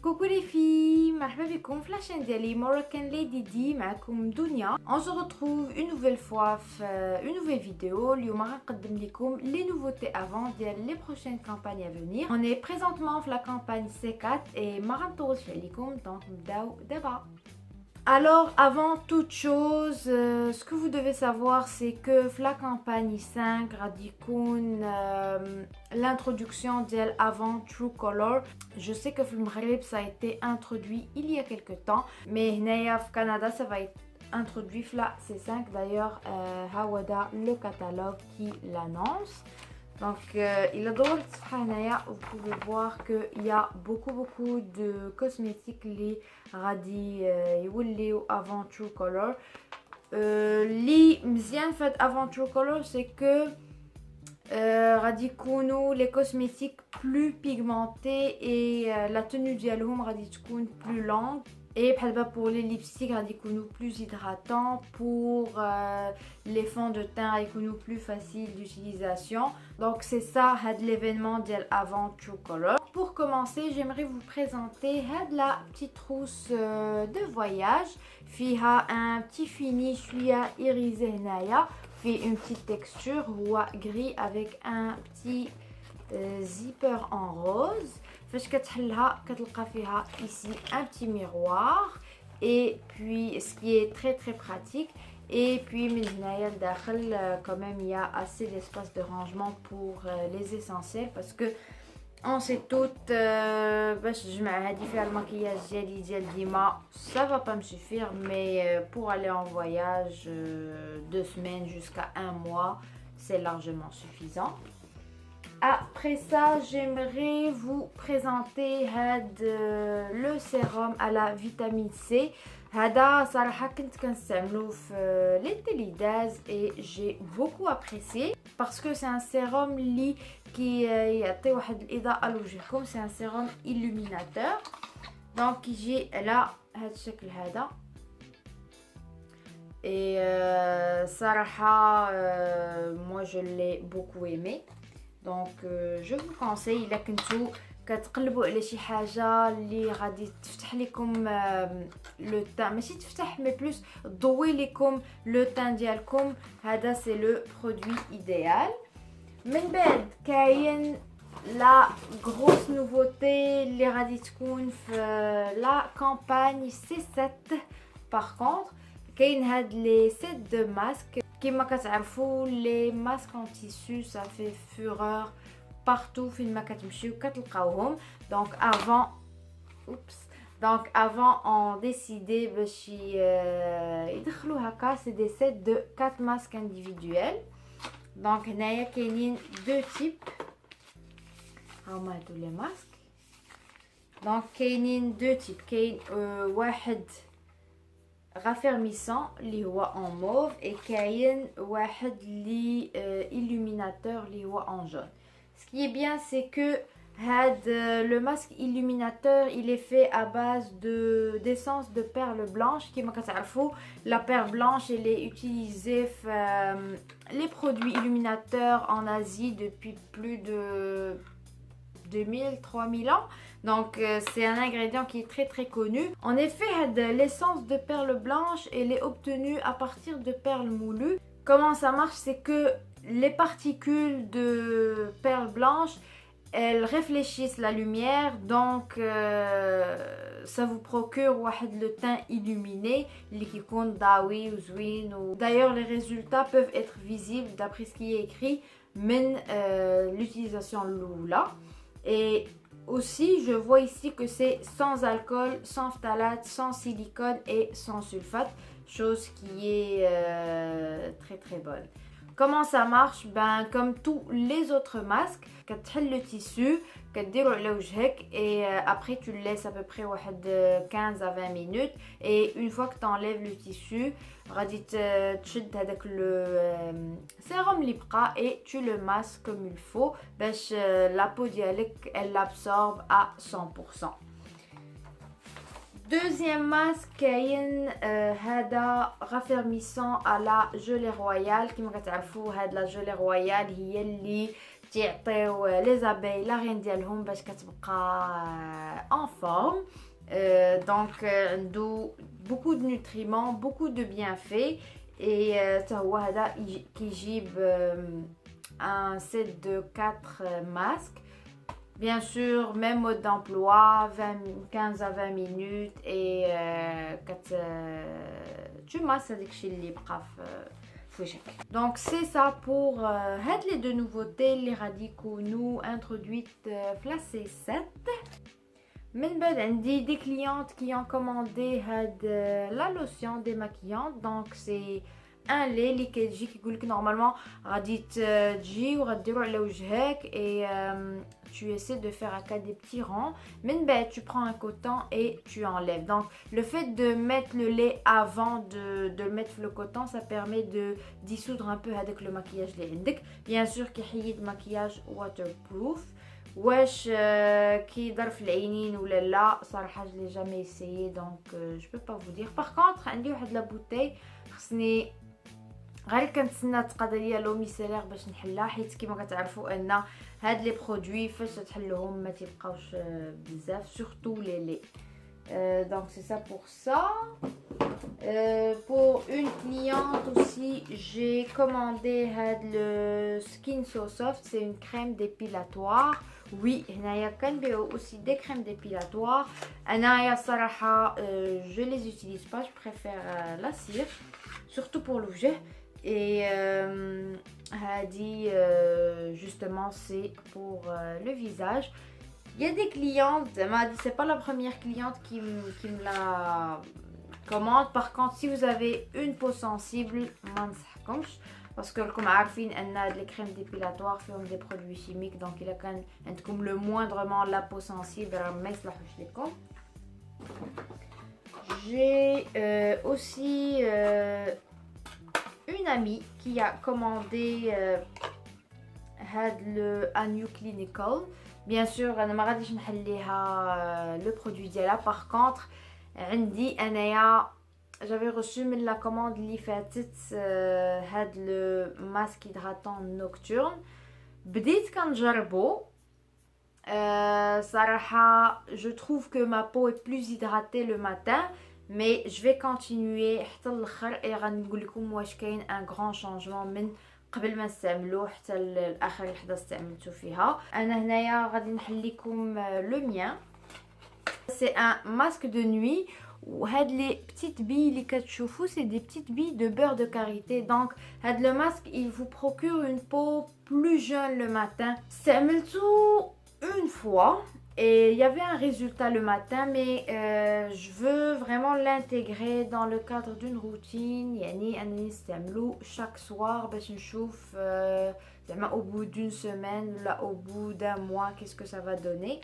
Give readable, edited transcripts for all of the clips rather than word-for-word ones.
Coucou les filles, مرحبا بكم في la chaîne ديالي Moroccan Lady D معكم دنيا. On se retrouve une nouvelle fois une nouvelle vidéo. اليوم غنقدم لكم les nouveautés avant ديال les prochaines campagnes à venir. On est présentement في la campagne C4 et ما غنطولش عليكم donc نبداو دابا. Alors, avant toute chose, ce que vous devez savoir, c'est que la campagne 5 radikoun l'introduction d'elle avant True Color. Je sais que le Maghreb ça a été introduit il y a quelques temps, mais au Canada ça va être introduit la C5. D'ailleurs, Hawada le catalogue qui l'annonce. Donc, il a drôle vous pouvez voir qu'il y a beaucoup de cosmétiques les radis avant True Color. Les mzian fait avant True Color, c'est que radis les cosmétiques plus pigmentés et la tenue dialoum radis plus longue. Et pour les lipsticks, ils plus hydratants. Pour les fonds de teint, ils plus faciles d'utilisation. Donc c'est ça l'événement avant True Color. Pour commencer, j'aimerais vous présenter la petite trousse de voyage. Fiha un petit finish irisé naya, fait une petite texture gris avec un petit zipper en rose. فاش كتحلها كتلقى فيها ici un petit miroir et puis ce qui est très pratique. Et puis من هنايا لداخل quand même il y a assez d'espace de rangement pour les essentiels parce que on sait toutes باش نجمع هذه فيها المكياج ديالي ديال ديما ça va pas me suffire, mais pour aller en voyage 2 semaines jusqu'à 1 mois c'est largement suffisant. Après ça, j'aimerais vous présenter le sérum à la vitamine C. هذا صراحة كنت كنستعملو في l'été اللي داز et j'ai beaucoup apprécié parce que c'est un sérum qui يعطي واحد الإضاءة لوجهكم. C'est un sérum illuminateur. Donc يجي على هذا الشكل هذا. Et صراحة moi je l'ai beaucoup aimé. Donc je vous conseille الا كنتو كتقلبوا على شي حاجه اللي غادي تفتح لكم لو تان ماشي تفتح مي بلوس تضوي لكم لو تان ديالكم. هذا سي لو برودوي ايديال. من بعد كاين لا غروس نوفوتي اللي غادي تكون في لا كامباني سي 7. باغ كونطخ كاين هاد لي سيت دو ماسك. كما كتعرفوا لي ماسك en tissu ça fait fureur partout فين ما كتمشيو كتلقاوهم. Donc avant on décidait باش يدخلوا هكا c'est des sets de 4 masques individuels. Donc هنايا كاينين 2 types. هما هادو لي ماسك. Donc كاينين 2 types. كاين واحد raffermissant اللي هو en mauve et كاين واحد اللي illuminateur اللي هو en jaune. Ce qui est bien c'est que le masque illuminateur il est fait à base d'essence de perle blanche. كما كتعرفوا la perle blanche elle est utilisée les produits illuminateurs en Asie depuis plus de 2000-3000 ans. Donc c'est un ingrédient qui est très connu. En effet, l'essence de perle blanche elle est obtenue à partir de perles moulues. Comment ça marche? C'est que les particules de perle blanche elles réfléchissent la lumière, donc ça vous procure le teint illuminé qui compte daoui ou zouin. D'ailleurs les résultats peuvent être visibles d'après ce qui est écrit mais l'utilisation loula. Et aussi, je vois ici que c'est sans alcool, sans phtalate, sans silicone et sans sulfate, chose qui est très bonne. Comment ça marche? Ben, comme tous les autres masques, tu as le tissu, et après tu le laisses à peu près 15 à 20 minutes. Et une fois que tu enlèves le tissu, tu avec le sérum libra et tu le masques comme il faut. La peau dialect, elle l'absorbe à 100%. Deuxième masque كاين هذا raffermissant à la gelée royale. كما كتعرفوا هاد لا gelée royale هي اللي تيعطيو لي زابي لا رين ديالهم باش كتبقى en forme. Donc عنده beaucoup de nutriments, beaucoup de bienfaits et حتى هو هذا كيجيب un set de 4 masques. Bien sûr, même mode d'emploi, 15 à 20 minutes et tu masses هذاك الشيء اللي بقى في وجهك. Donc c'est ça pour هاد les deux nouveautés اللي غادي يكونوا introduites في la C7. من بعد عندي des clientes qui ont commandé هاد la lotion démaquillante. Donc c'est un lait اللي كيجي كيقولك نورمالمون غادي تجي وغديرو على وجهك et tu essaies de faire à des petits rangs. من بعد tu prends un coton et tu enlèves. Donc le fait de mettre le lait avant de le mettre le coton, ça permet de dissoudre un peu avec le maquillage اللي عندك. Bien sûr كيحيد maquillage waterproof. واش كيضر في العينين ولا لا صراحه je l'ai jamais essayé donc je peux pas vous dire. Par contre عندي واحد لا بوتاي خصني غير كنتسنى تقضي ليا لو ميسيلير باش نحلها حيت كيما كتعرفوا ان هاد لي برودوي فاش تحلوهم ما تيبقاوش بزاف سورتو لي لي. Donc c'est ça pour ça. Pour une cliente aussi, j'ai commandé le Skin So Soft, c'est une crème dépilatoire. Oui, هنايا كنبيعوا aussi des crèmes dépilatoires. أنايا صراحة je les utilise pas, je préfère la cire, surtout pour le وجه. Et هادي justement c'est pour le visage. Il y a des clientes, c'est pas la première cliente qui me la commande. Par contre, si vous avez une peau sensible, ما نصحكمش parce que comme عارفين ان les crèmes dépilatoires فيهم des produits chimiques, donc il a كان عندكم le moindrement la peau sensible ما يصلحوش لكم. J'ai aussi une amie qui a commandé le New Clinical. Bien sûr انا ما غاديش نحليها le produit ديالها. Par contre عندي انايا j'avais reçu من la commande اللي فاتت هاد le masque hydratant nocturne. بديت كنجربو صراحه je trouve que ma peau est plus hydratée le matin, mais je vais continuer حتى الاخر et غنقول لكم واش كاين un grand changement من قبل ما نستعملو حتى الاخر لحظه استعملته فيها. انا هنايا غادي نحل لكم le mien. C'est un masque de nuit. وهاد les petites billes اللي كتشوفوا c'est des petites billes de beurre de karité. Donc هاد le masque il vous procure une peau plus jeune le matin. استعملته une fois et il y avait un résultat le matin, mais je veux vraiment l'intégrer dans le cadre d'une routine. يعني أنا نستعملو chaque soir باش نشوف زعما au bout d'une semaine là au bout d'un mois qu'est-ce que ça va donner.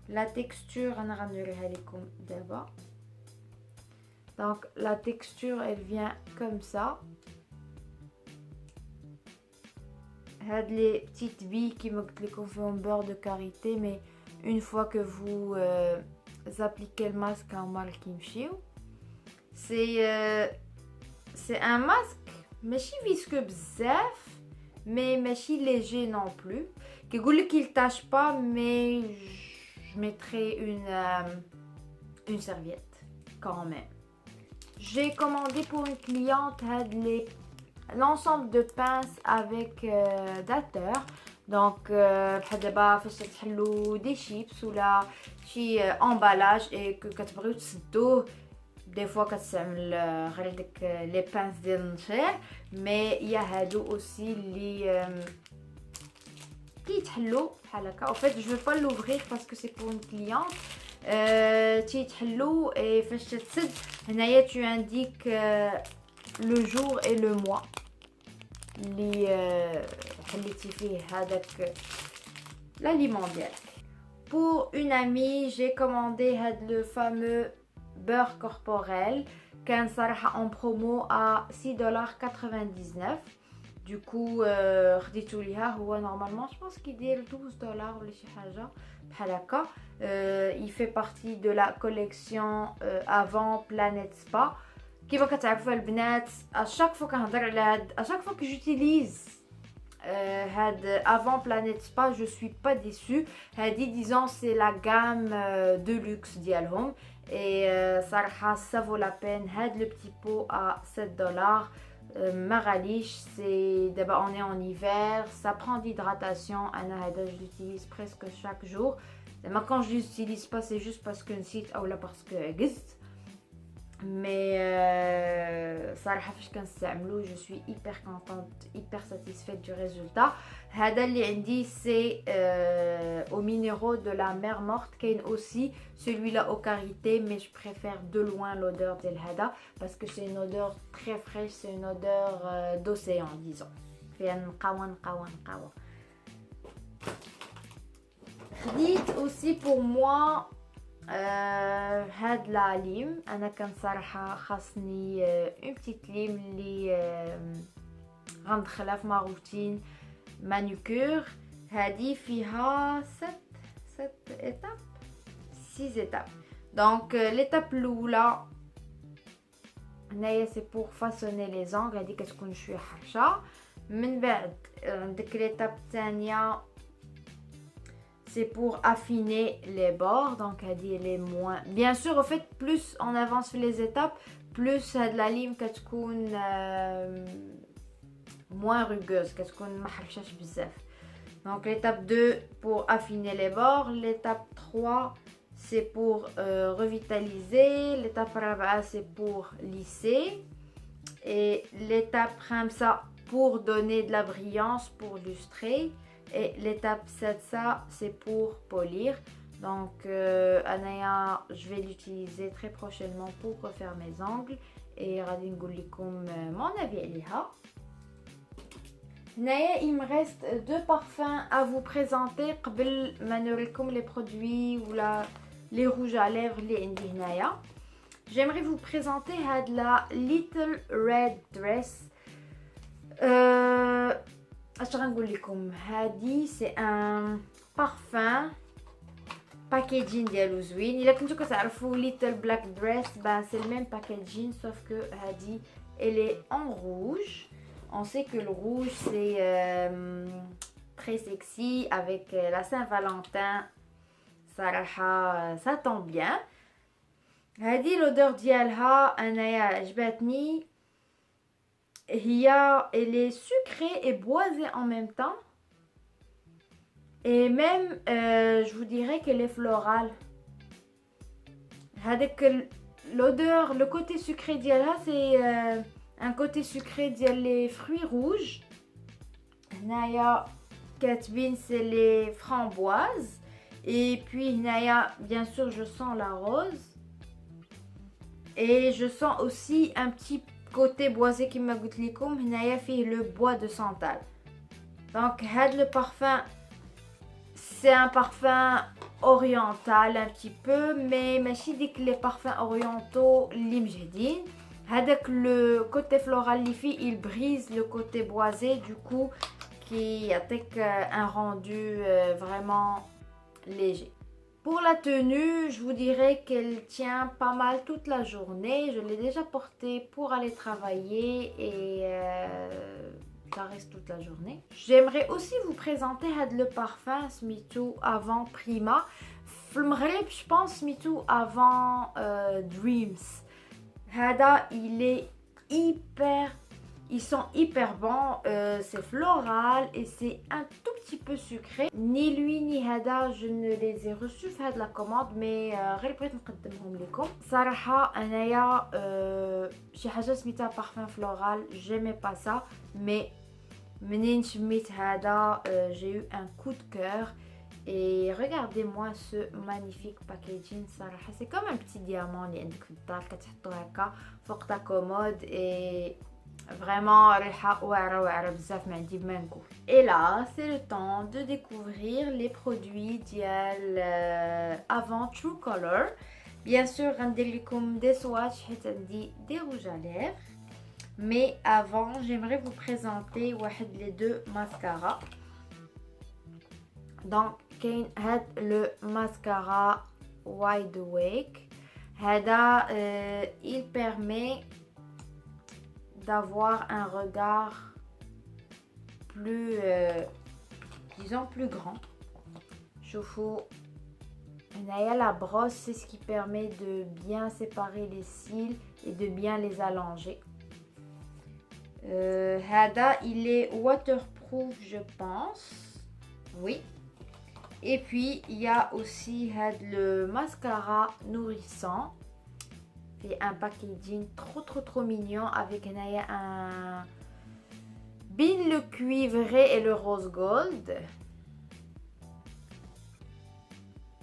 La texture أنا غنوريها لكم دابا. Donc la texture elle vient comme ça. هاد les petites billes qui me قلت لكم فيهم beurre de karité, mais une fois que vous appliquez le masque normal كيمشيو. C'est un masque ماشي visqueux بزاف mais ماشي léger non plus. كيقول لك il tâche pas, mais je mettrai une serviette quand même. J'ai commandé pour une cliente l'ensemble de pinces avec dateur. Donc بحال دابا فاش تحلوا دي شيبس ولا شي امبالاج اي كتبغيو تسدوه دي فوا كتستعمل غير ديك لي بانس ديال النشير. مي يا هادو اوسي اللي كيتحلوا بحال هكا. او فيت جو با لوفرير باسكو سي بور اون كليونت. تيتحلوا اي فاش تتسد هنايا tu indiques le jour et le mois اللي حليتي فيه هذاك l'aliment ديالك. Pour une amie, j'ai commandé le fameux beurre corporel كان صراحة en promo à $6.99. Du coup خديتو ليها. هو نورمالمون je pense كيدير $12 ولا شي حاجة بحال هكا. Il fait partie de la collection avant Planète Spa. كيما كتعرفوا البنات اشاك فوا كنهضر على هاد اشاك فوا que j'utilise avant Planet Spa, je suis pas déçue. Disons c'est la gamme de luxe d'Yalhom. Et ça vaut la peine. Le petit pot à 7 dollars. Maralish, c'est d'abord on est en hiver, ça prend d'hydratation. Je l'utilise presque chaque jour. Mais quand je l'utilise pas, c'est juste parce que site ou là parce que existe. Mais صراحة فاش كنستعملو je suis hyper contente, hyper satisfaite du résultat. هذا اللي عندي c'est aux minéraux de la mer morte. كاين aussi celui-là aux carités, mais je préfère de loin l'odeur ديال هذا parce que c'est une odeur très fraîche, c'est une odeur d'océan disons. فيها نقاوة. خديت aussi pour moi هاد لا ليم. انا كان صراحه خاصني اون بتيت ليم اللي غندخلها في ما روتين مانيكور. هادي فيها 7 ايتاب 6 ايتاب. دونك ليتاب الاولى هنايا سي بور فاسوني لي زونغ. هادي كتكون شويه حرشه. من بعد عندك ليتاب الثانيه c'est pour affiner les bords. Donc elle est moins, bien sûr au fait plus on avance les étapes plus la lime كتكون moins rugueuse, كتكون ما حرشاش بزاف. Donc l'étape 2 pour affiner les bords, l'étape 3 c'est pour revitaliser, l'étape 4 c'est pour lisser et l'étape 5 pour donner de la brillance, pour lustrer. Et l'étape 7, ça c'est pour polir. Donc Anaya, je vais l'utiliser très prochainement pour refaire mes ongles. Et غادي نقول لكم mon avis عليها. هنايا il me reste 2 parfums à vous présenter قبل ما نوريكم les produits ou les rouges à lèvres اللي عندي هنايا. J'aimerais vous présenter هاد la Little Red Dress. اش غنقول لكم هادي سي ان بارفان باكيجين ديالو زوين. الا كنتو كتعرفوا ليتل بلاك دريس با سي الميم باكيجين sauf que هادي elle est en rouge. On sait que le rouge c'est très sexy avec la Saint-Valentin. صراحه ça tombe bien. هادي l'odeur ديالها انايا عجبتني. Elle est sucrée et boisée en même temps. Et même, je vous dirais qu'elle est florale. L'odeur, le côté sucré d'Yala, c'est un côté sucré d'Yala les fruits rouges. Naya Katbin, c'est les framboises. Et puis Naya, bien sûr, je sens la rose. Et je sens aussi un petit côté boisé qui m'a goûté les comme هنايا فيه le bois de santal. Donc le parfum c'est un parfum oriental un petit peu mais ماشي ديك les parfums orientaux اللي مجهدين. هذاك le côté floral اللي فيه il brise le côté boisé du coup qui يعطيك un rendu vraiment léger. Pour la tenue, je vous dirais qu'elle tient pas mal toute la journée. Je l'ai déjà portée pour aller travailler et ça reste toute la journée. J'aimerais aussi vous présenter le parfum Smithou avant Prima. Le Maghreb, je pense Smithou avant Dreams. Hada, il est hyper... Ils sont hyper bons, c'est floral et c'est un tout petit peu sucré. Ni lui ni Hada, je ne les ai reçus fait de la commande, mais غير بغيت نقدمهم لكم. صراحة أنايا شي حاجة سميتها parfum floral, j'aimais pas ça, mais منين شميت هذا j'ai eu un coup de cœur. Et regardez-moi ce magnifique packaging صراحة c'est comme un petit diamant اللي عندك في الدار كتحطو هكا فوق ta commode et vraiment ريحة واعرة بزاف ما عندي بما نقول. Et là c'est le temps de découvrir les produits ديال avant True Color. Bien sûr غندير لكم des swatchs حيت عندي des rouges à lèvres. Mais avant j'aimerais vous présenter واحد les deux mascaras. Donc كاين هاد le mascara Wide Awake. هذا il permet d'avoir un regard plus disons plus grand. شوفوا هنايا la brosse, c'est ce qui permet de bien séparer les cils et de bien les allonger. هذا il est waterproof, je pense. Oui. Et puis il y a aussi le mascara nourrissant. C'est un packaging trop mignon avec un bin le cuivré et le rose gold.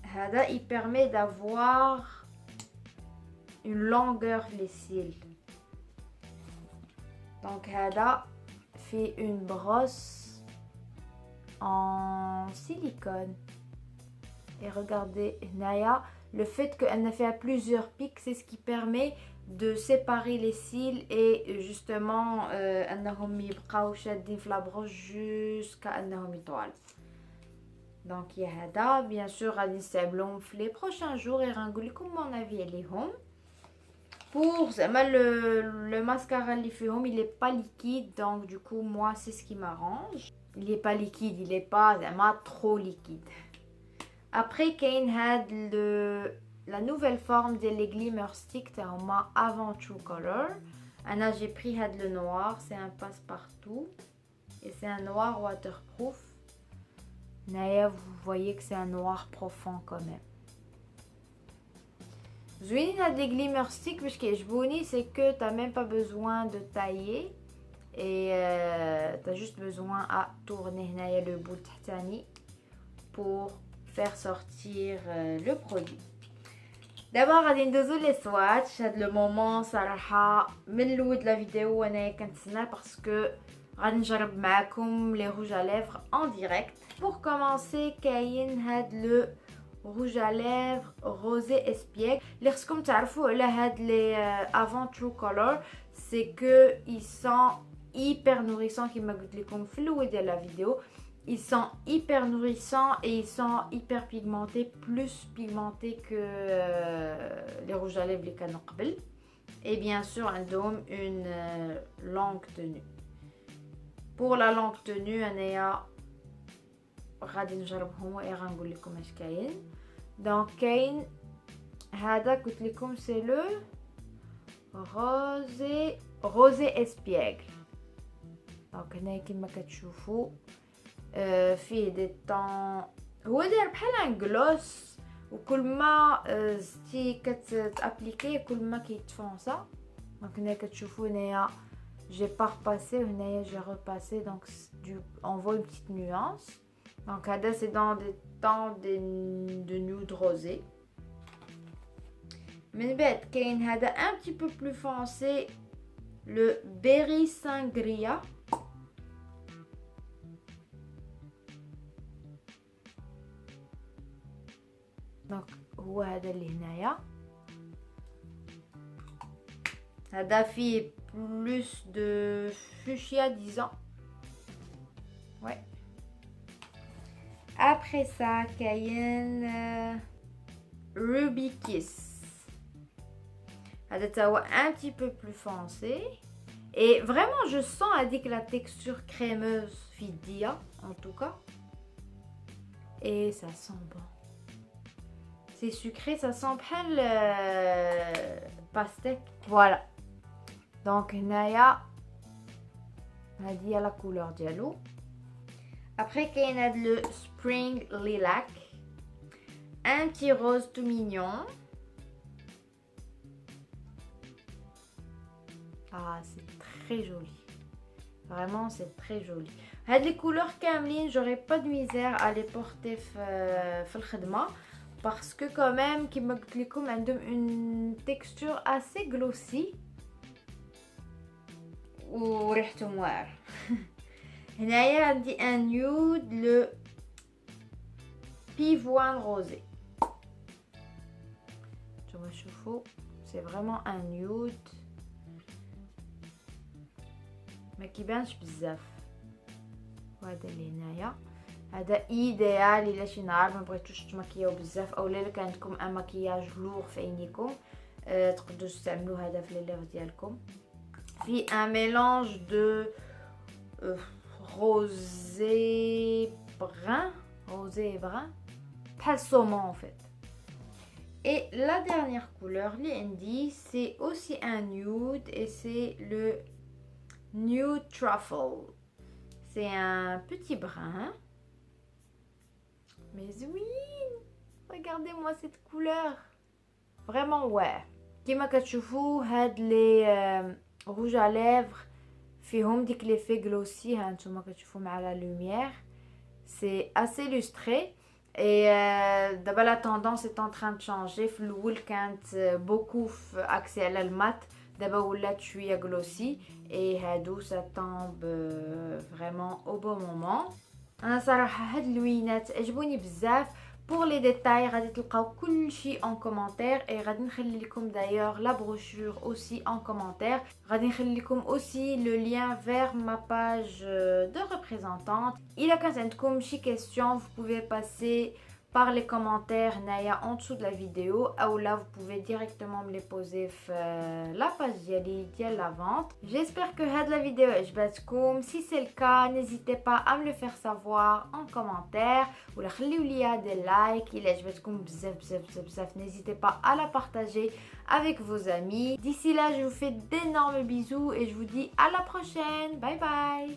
هذا il permet d'avoir une longueur les cils. Donc هذا fait une brosse en silicone. Et regardez Naya, le fait qu'elle a fait à plusieurs pics, c'est ce qui permet de séparer les cils et justement انهم يبقاو شادين في la brosse jusqu'à انهم يطول. Donc il y a هذا bien sûr غادي نستعملهم في les prochains jours et غنقول لكم mon avis عليهم. Pour le mascara اللي فيهم il est pas liquide, donc du coup moi c'est ce qui m'arrange. Il est pas liquide, il est pas trop liquide. Après كاين هاد la nouvelle forme des glimmer stick تاعهما avant True Color. Ana j'ai pris هاد le noir, c'est un passe-partout et c'est un noir waterproof. Naya, vous voyez que c'est un noir profond quand même. زوينين هاد les glimmer stick باش كيعجبوني, c'est que t'as même pas besoin de tailler et t'as juste besoin à tourner هنايا le bout تحتاني pour faire sortir le produit. D'abord غادي ندوزو لي swatch. هاد لو مومون صراحه من الاول لا فيديو وانا كنتسنى باسكو غادي نجرب معكم لي روج à lèvres en direct. Pour commencer كاين هاد لو rouge à lèvres rosé espiègle. اللي خصكم تعرفوا على هاد لي avant True Color c'est que ils sont hyper nourrissants كما قلت لكم في الاول ديال لا فيديو. Ils sont hyper nourrissants et ils sont hyper pigmentés, plus pigmentés que les rouges à lèvres les canons قبل. Et bien sûr, عندهم une longue tenue. Pour la longue tenue, أنايا غادي نجربهم وغنقول لكم اش كاين. Donc كاين هذا قلت لكم c'est le rosé espiègle. Donc هنا كما كتشوفوا فيه دي طون, هو داير بحال ان غلوس وكل ما زدتي كتابليكي كل ما كيتفونسا. دونك هنا كتشوفوا هنايا j'ai pas repassé, هنايا j'ai repassé, donc on voit une petite nuance. Donc هذا c'est dans des tons de nude rosé. من بعد كاين هذا un petit peu plus foncé, le berry sangria. Donc هو هذا اللي هنايا. هذا فيه plus de fuchsia disons. Ouais. Après ça كاين ruby kiss. هذا تا هو un petit peu plus foncé et vraiment je sens avec la texture crémeuse fidia en tout cas et ça sent bon. C'est sucré, ça sent بحال pastèque. Voilà. Donc هنايا هذه هي لا كولور ديالو. Après كاين هاد le spring lilac, un petit rose tout mignon. Ah, c'est très joli. Vraiment, c'est très joli. هاد les couleurs كاملين j'aurais pas de misère à les porter في الخدمة. Parce que quand même, كما قلت لكم عندهم une texture assez glossy وريحتهم واعر. هنايا عندي un nude, le pivoine rosé. نتوما شوفوا c'est vraiment un nude ما كيبانش بزاف. وهذا اللي هنايا هذا ايديال الا شي نهار ما بغيتوش تماكياو بزاف او الا كان عندكم ان مكياج لوغ في عينيكم تقدروا تستعملوا هذا في لي ليف ديالكم. في ان ميلانج دو rosé brun, pas le saumon en fait. Et la dernière couleur, les c'est aussi un nude et c'est le Nude Truffle. C'est un petit brun. Mais oui, regardez-moi cette couleur. Vraiment ouais. كما كتشوفوا هاد لي rouge à lèvres فيهم ديك l'effet glossy ها نتوما كتشوفوا مع la lumière. C'est assez lustré. Et d'abord la tendance est en train de changer. في الاول كانت beaucoup axée على المات. دابا ولات شويه glossy et هادو ça tombe vraiment au bon moment. انا صراحه هاد اللوينات عجبوني بزاف. Pour les détails غادي تلقاو كل شيء en commentaire et غادي نخلي لكم d'ailleurs la brochure aussi en commentaire. غادي نخلي لكم aussi le lien vers ma page de représentante. إلا كانت عندكم شي question, vous pouvez passer par les commentaires Naya en dessous de la vidéo ou là vous pouvez directement me les poser la page ديال la vente. J'espère que la vidéo عجبتكم. Si c'est le cas, n'hésitez pas à me le faire savoir en commentaire ou la خليو ليا des likes. Il عجبتكم بزاف n'hésitez pas à la partager avec vos amis. D'ici là, je vous fais d'énormes bisous et je vous dis à la prochaine. Bye bye.